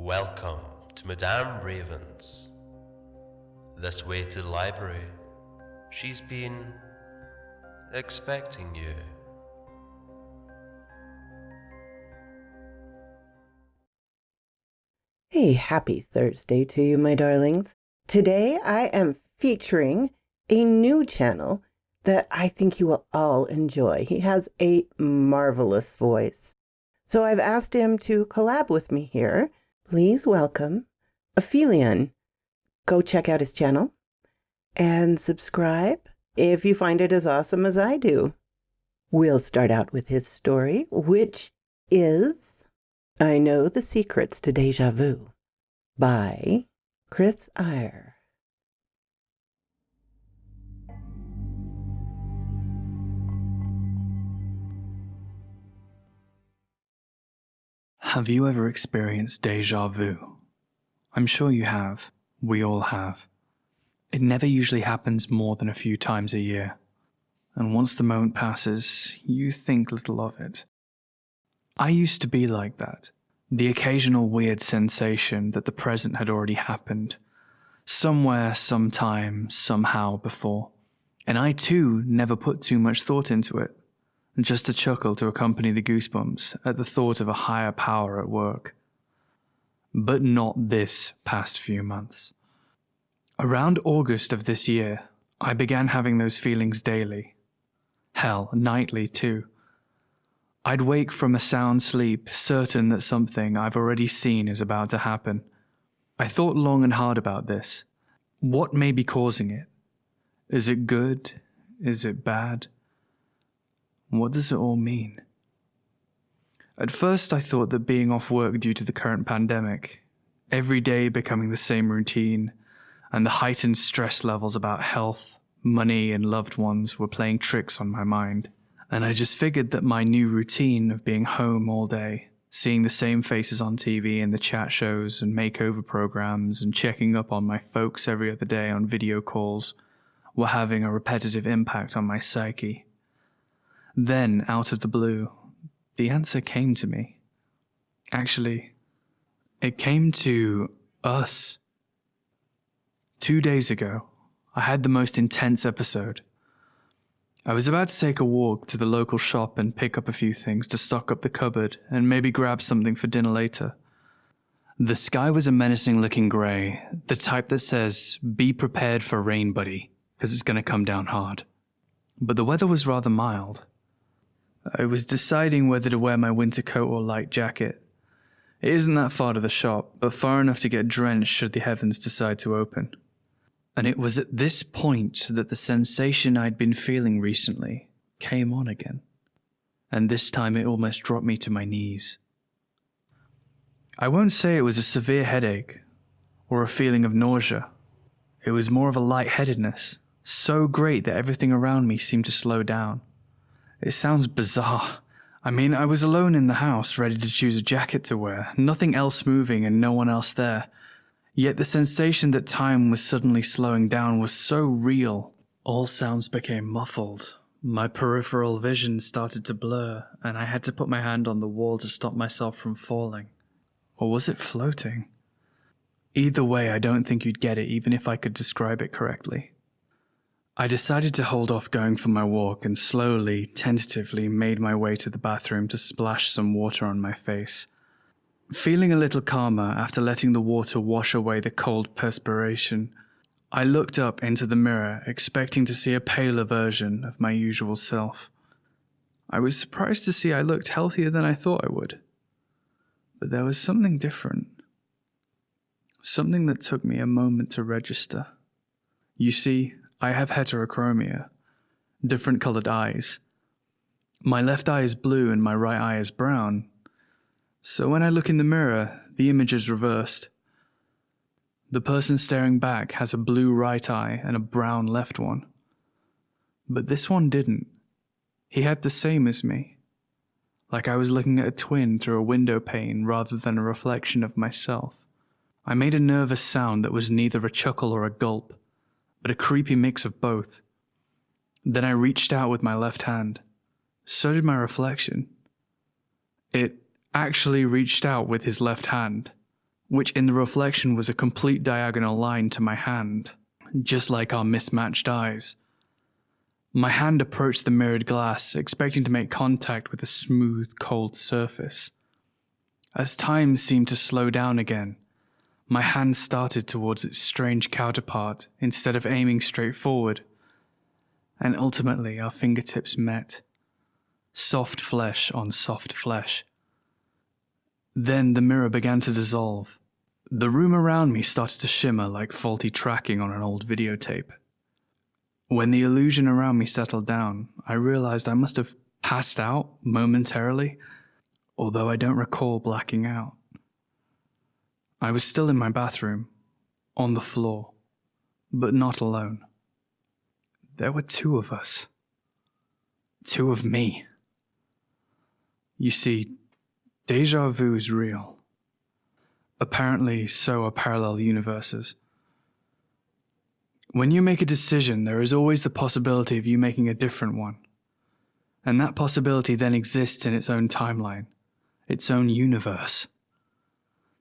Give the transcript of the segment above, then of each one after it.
Welcome to Madame Raven's. This way to the library. She's been expecting you. Hey, happy Thursday to you, my darlings. Today I am featuring a new channel that I think you will all enjoy. He has a marvelous voice. So I've asked him to collab with me here. Please welcome Aphelion. Go check out his channel and subscribe if you find it as awesome as I do. We'll start out with his story, which is I Know the Secrets to Deja Vue by Chris Eyre. Have you ever experienced deja vu? I'm sure you have. We all have. It never usually happens more than a few times a year. And once the moment passes, you think little of it. I used to be like that. The occasional weird sensation that the present had already happened. Somewhere, sometime, somehow before. And I too never put too much thought into it. Just a chuckle to accompany the goosebumps at the thought of a higher power at work. But not this past few months. Around August of this year, I began having those feelings daily. Hell, nightly too. I'd wake from a sound sleep, certain that something I've already seen is about to happen. I thought long and hard about this. What may be causing it? Is it good? Is it bad? What does it all mean? At first I thought that being off work due to the current pandemic, every day becoming the same routine, and the heightened stress levels about health, money, and loved ones were playing tricks on my mind. And I just figured that my new routine of being home all day, seeing the same faces on TV and the chat shows and makeover programs and checking up on my folks every other day on video calls were having a repetitive impact on my psyche. Then, out of the blue, the answer came to me. Actually, it came to us. 2 days ago, I had the most intense episode. I was about to take a walk to the local shop and pick up a few things to stock up the cupboard and maybe grab something for dinner later. The sky was a menacing-looking grey, the type that says, "Be prepared for rain, buddy, because it's going to come down hard." But the weather was rather mild. I was deciding whether to wear my winter coat or light jacket. It isn't that far to the shop, but far enough to get drenched should the heavens decide to open. And it was at this point that the sensation I'd been feeling recently came on again. And this time it almost dropped me to my knees. I won't say it was a severe headache or a feeling of nausea. It was more of a lightheadedness, so great that everything around me seemed to slow down. It sounds bizarre. I mean, I was alone in the house, ready to choose a jacket to wear, nothing else moving and no one else there. Yet the sensation that time was suddenly slowing down was so real. All sounds became muffled. My peripheral vision started to blur, and I had to put my hand on the wall to stop myself from falling. Or was it floating? Either way, I don't think you'd get it, even if I could describe it correctly. I decided to hold off going for my walk and slowly, tentatively made my way to the bathroom to splash some water on my face. Feeling a little calmer after letting the water wash away the cold perspiration, I looked up into the mirror, expecting to see a paler version of my usual self. I was surprised to see I looked healthier than I thought I would. But there was something different. Something that took me a moment to register. You see, I have heterochromia, different colored eyes. My left eye is blue and my right eye is brown. So when I look in the mirror, the image is reversed. The person staring back has a blue right eye and a brown left one. But this one didn't. He had the same as me. Like I was looking at a twin through a window pane rather than a reflection of myself. I made a nervous sound that was neither a chuckle or a gulp, but a creepy mix of both. Then I reached out with my left hand. So did my reflection. It actually reached out with his left hand, which in the reflection was a complete diagonal line to my hand, just like our mismatched eyes. My hand approached the mirrored glass, expecting to make contact with a smooth, cold surface. As time seemed to slow down again, my hand started towards its strange counterpart instead of aiming straight forward, and ultimately our fingertips met. Soft flesh on soft flesh. Then the mirror began to dissolve. The room around me started to shimmer like faulty tracking on an old videotape. When the illusion around me settled down, I realized I must have passed out momentarily, although I don't recall blacking out. I was still in my bathroom, on the floor, but not alone. There were two of us. Two of me. You see, Deja Vue is real. Apparently, so are parallel universes. When you make a decision, there is always the possibility of you making a different one. And that possibility then exists in its own timeline, its own universe.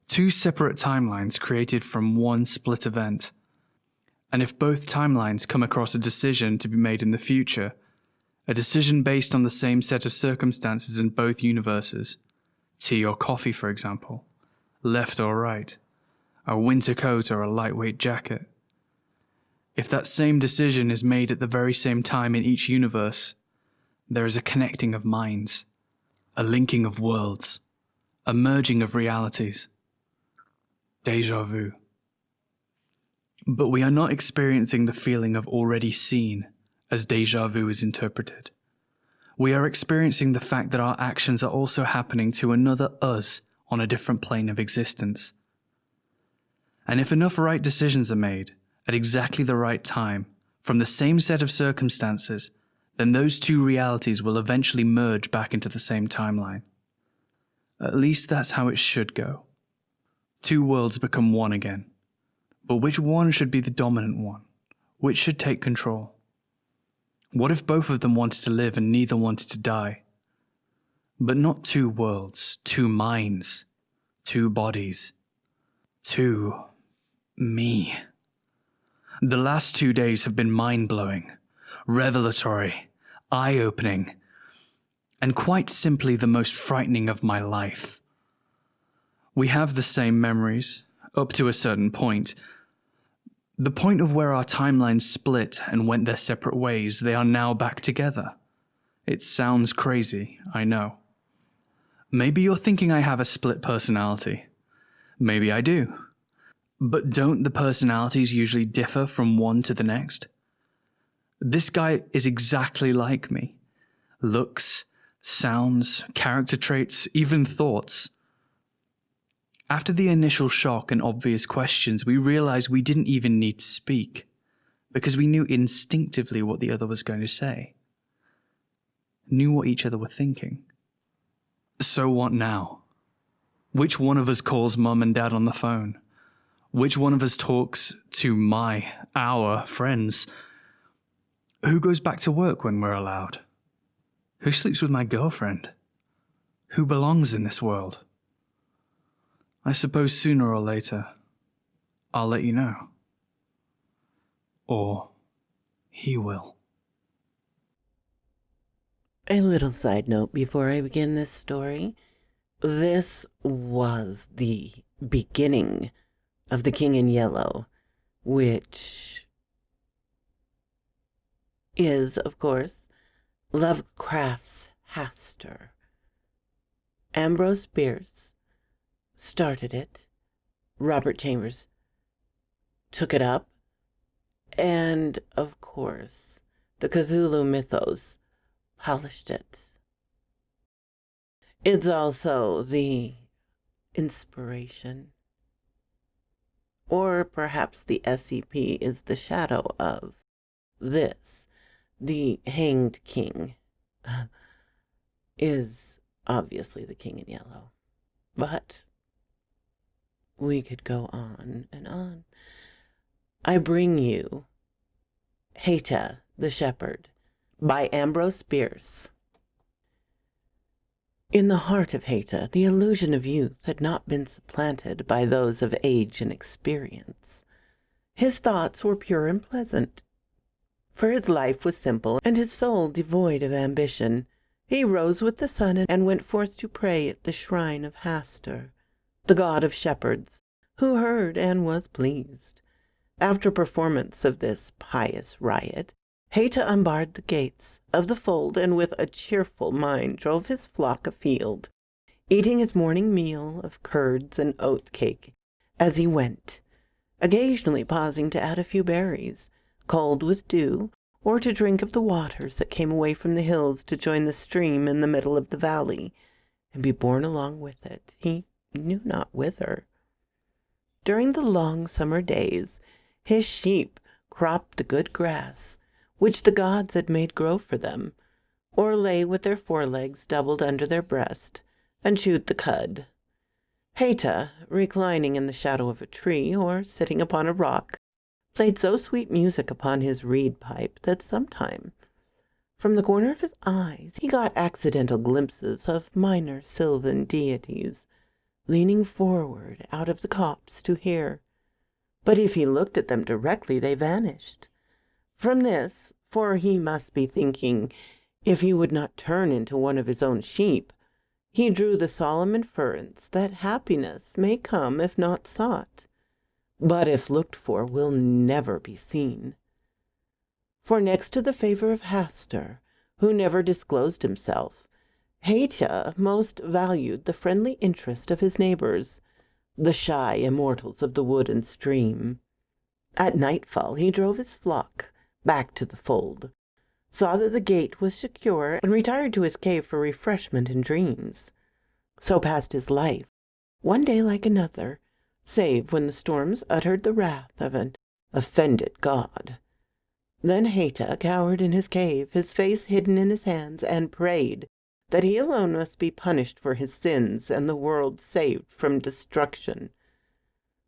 Two separate timelines created from one split event. And if both timelines come across a decision to be made in the future, a decision based on the same set of circumstances in both universes, tea or coffee for example, left or right, a winter coat or a lightweight jacket. If that same decision is made at the very same time in each universe, there is a connecting of minds, a linking of worlds, a merging of realities. Deja vu. But we are not experiencing the feeling of already seen as deja vu is interpreted. We are experiencing the fact that our actions are also happening to another us on a different plane of existence. And if enough right decisions are made at exactly the right time from the same set of circumstances, then those two realities will eventually merge back into the same timeline. At least that's how it should go. Two worlds become one again. But which one should be the dominant one? Which should take control? What if both of them wanted to live and neither wanted to die? But not two worlds, two minds, two bodies, two me. The last 2 days have been mind-blowing, revelatory, eye-opening, and quite simply the most frightening of my life. We have the same memories, up to a certain point. The point of where our timelines split and went their separate ways, they are now back together. It sounds crazy, I know. Maybe you're thinking I have a split personality. Maybe I do. But don't the personalities usually differ from one to the next? This guy is exactly like me. Looks, sounds, character traits, even thoughts. After the initial shock and obvious questions, we realized we didn't even need to speak, because we knew instinctively what the other was going to say. Knew what each other were thinking. So what now? Which one of us calls mum and dad on the phone? Which one of us talks to our friends? Who goes back to work when we're allowed? Who sleeps with my girlfriend? Who belongs in this world? I suppose sooner or later, I'll let you know. Or he will. A little side note before I begin this story. This was the beginning of The King in Yellow, which is, of course, Lovecraft's Hastur. Ambrose Bierce started it. Robert Chambers took it up. And, of course, the Cthulhu mythos polished it. It's also the inspiration, or perhaps the SCP is the shadow of this. The Hanged King is obviously the King in Yellow. But we could go on and on. I bring you Haita the Shepherd by Ambrose Bierce. In the heart of Haita, the illusion of youth had not been supplanted by those of age and experience. His thoughts were pure and pleasant, for his life was simple and his soul devoid of ambition. He rose with the sun and went forth to pray at the shrine of Hastur, the god of shepherds, who heard and was pleased. After performance of this pious riot, Haita unbarred the gates of the fold and with a cheerful mind drove his flock afield, eating his morning meal of curds and oat cake as he went, occasionally pausing to add a few berries, cold with dew, or to drink of the waters that came away from the hills to join the stream in the middle of the valley, and be borne along with it, he knew not whither. During the long summer days, his sheep cropped the good grass, which the gods had made grow for them, or lay with their forelegs doubled under their breast, and chewed the cud. Haita, reclining in the shadow of a tree, or sitting upon a rock, played so sweet music upon his reed pipe that sometime, from the corner of his eyes, he got accidental glimpses of minor sylvan deities, leaning forward out of the copse to hear. But if he looked at them directly, they vanished. From this, for he must be thinking, if he would not turn into one of his own sheep, he drew the solemn inference that happiness may come if not sought, but if looked for will never be seen. For next to the favor of Hastur, who never disclosed himself, Haita most valued the friendly interest of his neighbors, the shy immortals of the wood and stream. At nightfall he drove his flock back to the fold, saw that the gate was secure, and retired to his cave for refreshment and dreams. So passed his life, one day like another, save when the storms uttered the wrath of an offended god. Then Haita cowered in his cave, his face hidden in his hands, and prayed that he alone must be punished for his sins and the world saved from destruction.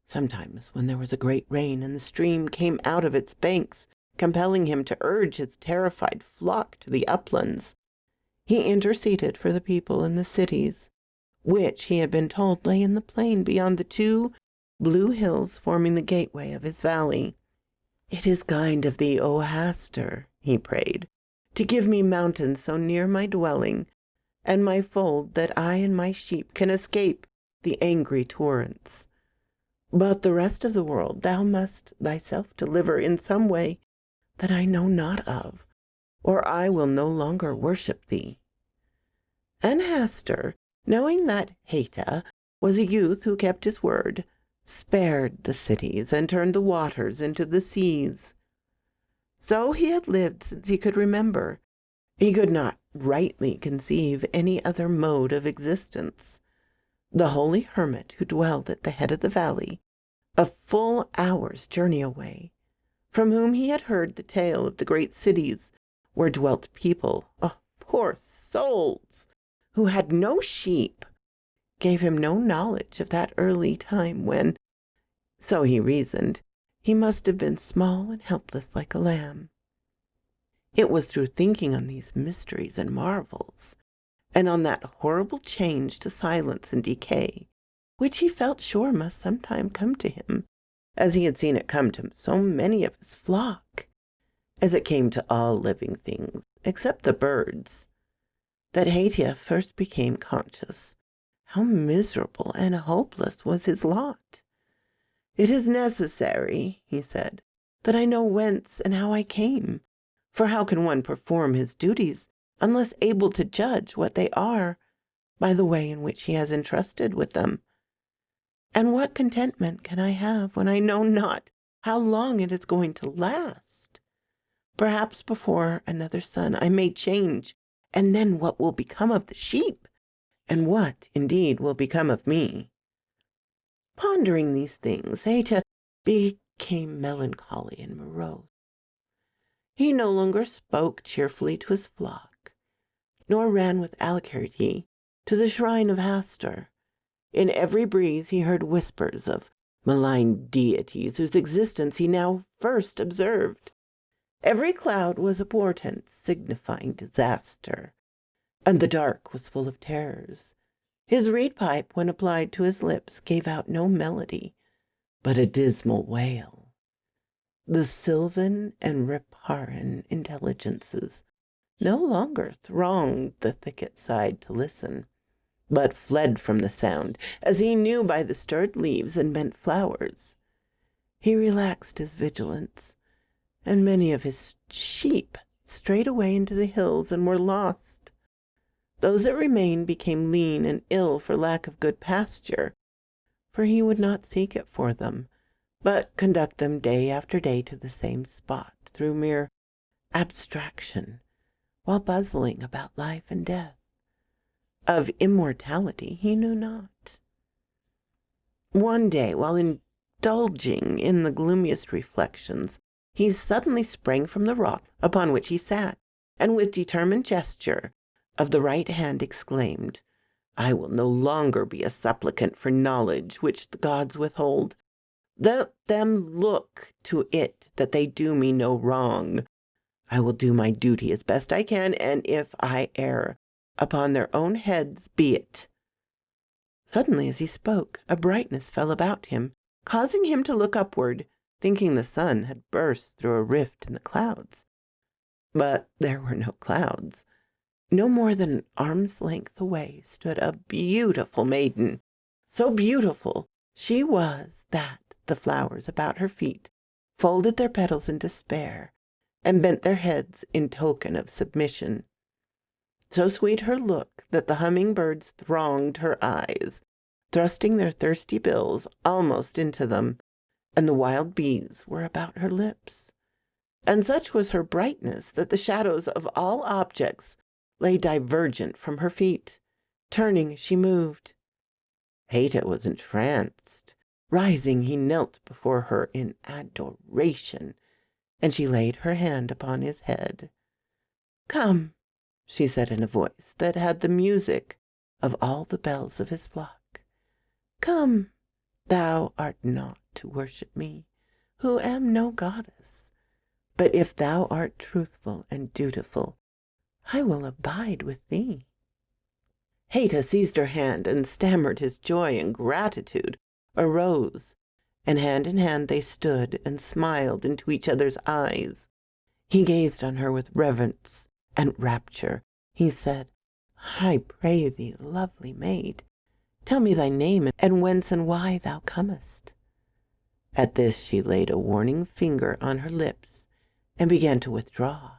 Sometimes, when there was a great rain and the stream came out of its banks, compelling him to urge his terrified flock to the uplands, he interceded for the people in the cities, which he had been told lay in the plain beyond the 2 blue hills forming the gateway of his valley. "It is kind of thee, O Hastur," he prayed, "to give me mountains so near my dwelling and my fold that I and my sheep can escape the angry torrents. But the rest of the world thou must thyself deliver in some way that I know not of, or I will no longer worship thee." And Hastur, knowing that Haita was a youth who kept his word, spared the cities and turned the waters into the seas. So he had lived since he could remember. He could not rightly conceive any other mode of existence. The Holy Hermit who dwelled at the head of the valley, a full hour's journey away, from whom he had heard the tale of the great cities where dwelt people, poor souls, who had no sheep, gave him no knowledge of that early time when, so he reasoned, he must have been small and helpless like a lamb. It was through thinking on these mysteries and marvels, and on that horrible change to silence and decay, which he felt sure must sometime come to him, as he had seen it come to so many of his flock, as it came to all living things, except the birds, that Haita first became conscious how miserable and hopeless was his lot. "It is necessary," he said, "that I know whence and how I came, for how can one perform his duties unless able to judge what they are by the way in which he has entrusted with them? And what contentment can I have when I know not how long it is going to last? Perhaps before another sun I may change, and then what will become of the sheep? And what, indeed, will become of me?" Pondering these things, Haita became melancholy and morose. He no longer spoke cheerfully to his flock, nor ran with alacrity to the shrine of Hastur. In every breeze he heard whispers of malign deities whose existence he now first observed. Every cloud was a portent signifying disaster, and the dark was full of terrors. His reed pipe, when applied to his lips, gave out no melody, but a dismal wail. The sylvan and riparan intelligences no longer thronged the thicket side to listen, but fled from the sound, as he knew by the stirred leaves and bent flowers. He relaxed his vigilance, and many of his sheep strayed away into the hills and were lost. Those that remained became lean and ill for lack of good pasture, for he would not seek it for them, but conduct them day after day to the same spot through mere abstraction, while puzzling about life and death. Of immortality he knew not. One day, while indulging in the gloomiest reflections, he suddenly sprang from the rock upon which he sat, and with determined gesture of the right hand exclaimed, "I will no longer be a supplicant for knowledge which the gods withhold. Let them look to it that they do me no wrong. I will do my duty as best I can, and if I err, upon their own heads be it." Suddenly, as he spoke, a brightness fell about him, causing him to look upward, thinking the sun had burst through a rift in the clouds. But there were no clouds. No more than an arm's length away stood a beautiful maiden, so beautiful she was that the flowers about her feet folded their petals in despair and bent their heads in token of submission. So sweet her look that the hummingbirds thronged her eyes, thrusting their thirsty bills almost into them, and the wild bees were about her lips. And such was her brightness that the shadows of all objects lay divergent from her feet. Turning, she moved. Haita was entranced. Rising, he knelt before her in adoration, and she laid her hand upon his head. "Come," she said in a voice that had the music of all the bells of his flock. "Come, thou art not to worship me, who am no goddess, but if thou art truthful and dutiful, I will abide with thee." Haita seized her hand and stammered his joy and gratitude, arose, and hand in hand they stood and smiled into each other's eyes. He gazed on her with reverence and rapture. He said, "I pray thee, lovely maid, tell me thy name and whence and why thou comest." At this she laid a warning finger on her lips and began to withdraw.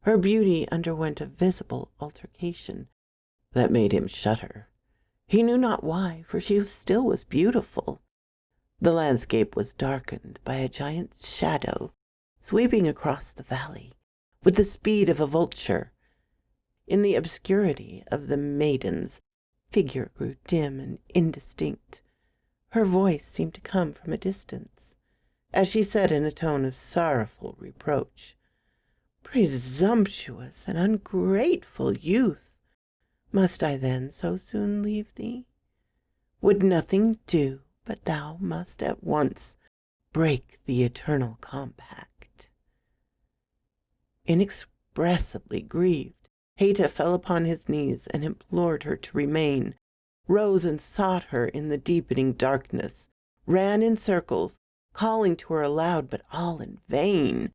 Her beauty underwent a visible altercation that made him shudder. He knew not why, for she still was beautiful. The landscape was darkened by a giant shadow sweeping across the valley with the speed of a vulture. In the obscurity of the maiden's figure grew dim and indistinct. Her voice seemed to come from a distance, as she said in a tone of sorrowful reproach, "Presumptuous and ungrateful youth! Must I then so soon leave thee? Would nothing do but thou must at once break the eternal compact?" Inexpressibly grieved, Haita fell upon his knees and implored her to remain, rose and sought her in the deepening darkness, ran in circles, calling to her aloud, but all in vain.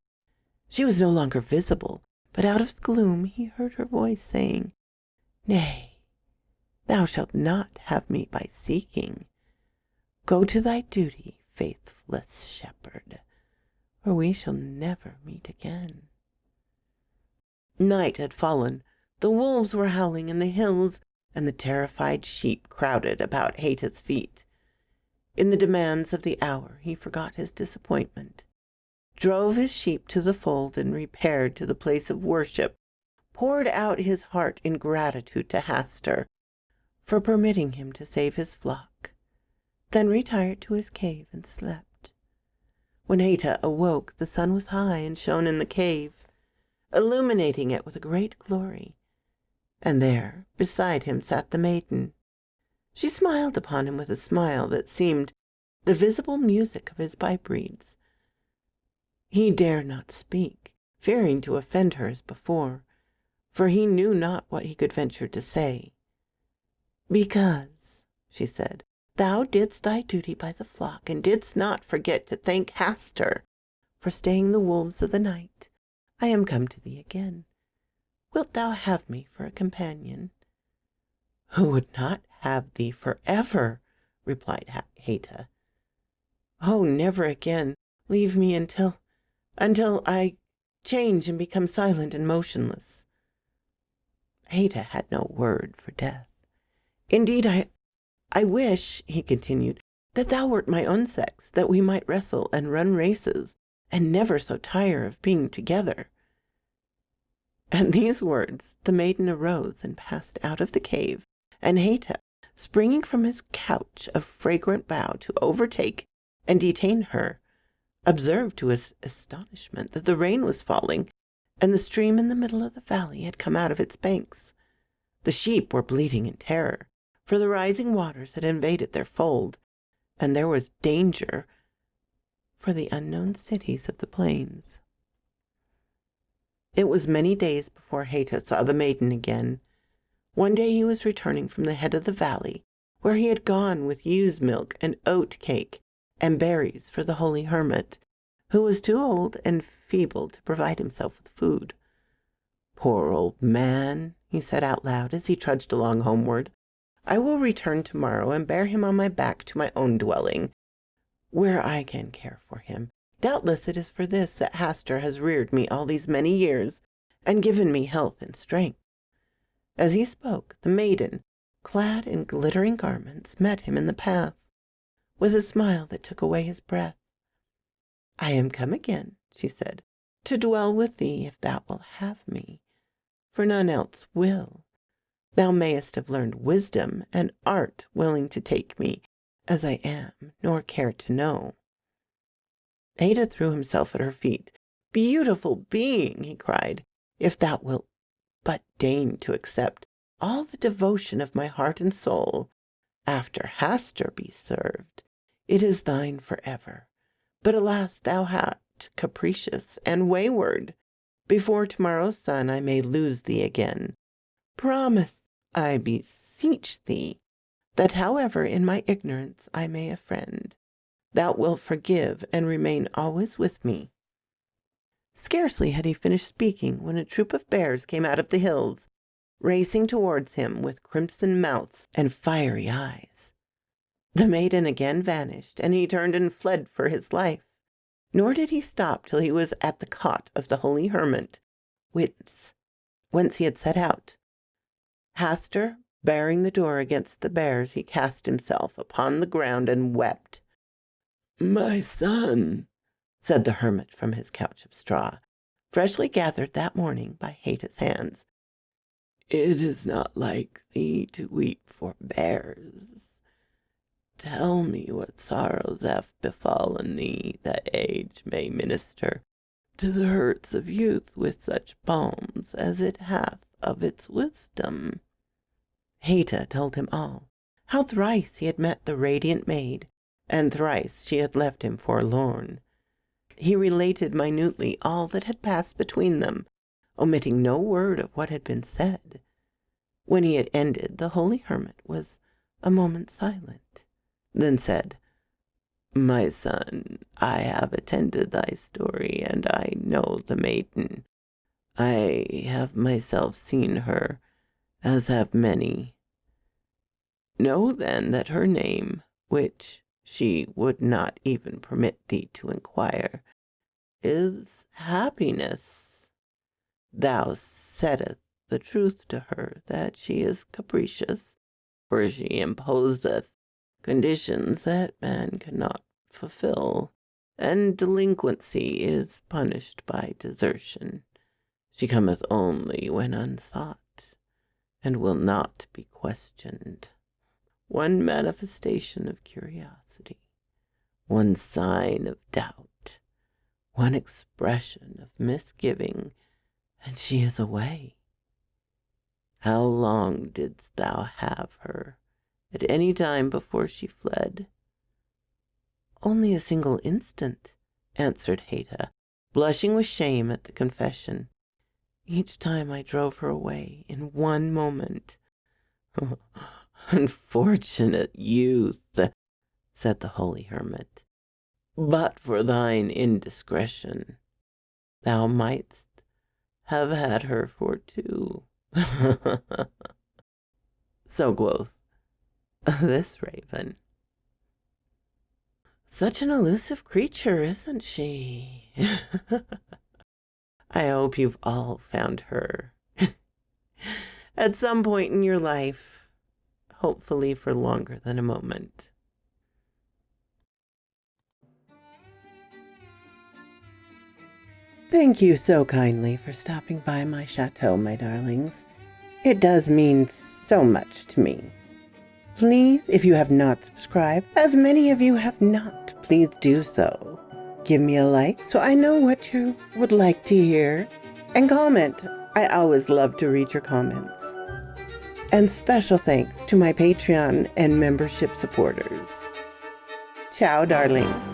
She was no longer visible, but out of the gloom he heard her voice saying, "Nay, thou shalt not have me by seeking. Go to thy duty, faithless shepherd, or we shall never meet again." Night had fallen. The wolves were howling in the hills, and the terrified sheep crowded about Haita's feet. In the demands of the hour he forgot his disappointment, drove his sheep to the fold, and repaired to the place of worship, poured out his heart in gratitude to Hastur for permitting him to save his flock, then retired to his cave and slept. When Haita awoke, the sun was high and shone in the cave, illuminating it with a great glory, and there beside him sat the maiden. She smiled upon him with a smile that seemed the visible music of his pipe reeds. He dared not speak, fearing to offend her as before, for he knew not what he could venture to say. "Because," she said, "thou didst thy duty by the flock, and didst not forget to thank Hastur for staying the wolves of the night, I am come to thee again. Wilt thou have me for a companion?" "Who would not have thee forever?" replied Haita. "Oh, never again leave me until I change and become silent and motionless." Haita had no word for death. "Indeed, I wish," he continued, "that thou wert my own sex, that we might wrestle and run races, and never so tire of being together." At these words the maiden arose and passed out of the cave, and Haita, springing from his couch of fragrant bough to overtake and detain her, observed to his astonishment that the rain was falling, and the stream in the middle of the valley had come out of its banks. The sheep were bleating in terror, for the rising waters had invaded their fold, and there was danger for the unknown cities of the plains. It was many days before Haita saw the maiden again. One day he was returning from the head of the valley, where he had gone with ewe's milk and oat cake and berries for the Holy Hermit, who was too old and feeble to provide himself with food. "Poor old man," he said out loud as he trudged along homeward. "I will return tomorrow and bear him on my back to my own dwelling, where I can care for him. Doubtless it is for this that Hastur has reared me all these many years and given me health and strength." As he spoke, the maiden, clad in glittering garments, met him in the path, with a smile that took away his breath. "I am come again," she said, "to dwell with thee if thou wilt have me, for none else will. Thou mayest have learned wisdom and art willing to take me as I am, nor care to know." Haita threw himself at her feet. "Beautiful being," he cried, "if thou wilt but deign to accept all the devotion of my heart and soul, after Hastur be served, it is thine forever. But alas, thou art capricious and wayward. Before tomorrow's sun I may lose thee again. Promise, I beseech thee, that however in my ignorance I may offend, thou wilt forgive and remain always with me." Scarcely had he finished speaking when a troop of bears came out of the hills, racing towards him with crimson mouths and fiery eyes. The maiden again vanished, and he turned and fled for his life. Nor did he stop till he was at the cot of the Holy Hermit, whence he had set out. Hastur barring the door against the bears, he cast himself upon the ground and wept. "My son," said the hermit from his couch of straw, freshly gathered that morning by Haita's hands, "it is not like thee to weep for bears. Tell me what sorrows have befallen thee, that age may minister to the hurts of youth with such balms as it hath of its wisdom." Haita told him all, how thrice he had met the radiant maid, and thrice she had left him forlorn. He related minutely all that had passed between them, omitting no word of what had been said. When he had ended, the Holy Hermit was a moment silent, then said, "My son, I have attended thy story, and I know the maiden. I have myself seen her, as have many. Know then that her name, which she would not even permit thee to inquire, is Happiness. Thou saidst the truth to her that she is capricious, for she imposeth conditions that man cannot fulfill, and delinquency is punished by desertion. She cometh only when unsought, and will not be questioned. One manifestation of curiosity, one sign of doubt, one expression of misgiving, and she is away. How long didst thou have her? At any time before she fled?" "Only a single instant," answered Haita, blushing with shame at the confession. each time I drove her away in one moment. Unfortunate youth, said the Holy Hermit. But for thine indiscretion, thou mightst have had her for two. So quoth this raven. Such an elusive creature, isn't she? I hope you've all found her at some point in your life, hopefully for longer than a moment. Thank you so kindly for stopping by my chateau, my darlings. It does mean so much to me. Please, if you have not subscribed, as many of you have not, please do so. Give me a like so I know what you would like to hear. And comment. I always love to read your comments. And special thanks to my Patreon and membership supporters. Ciao, darlings.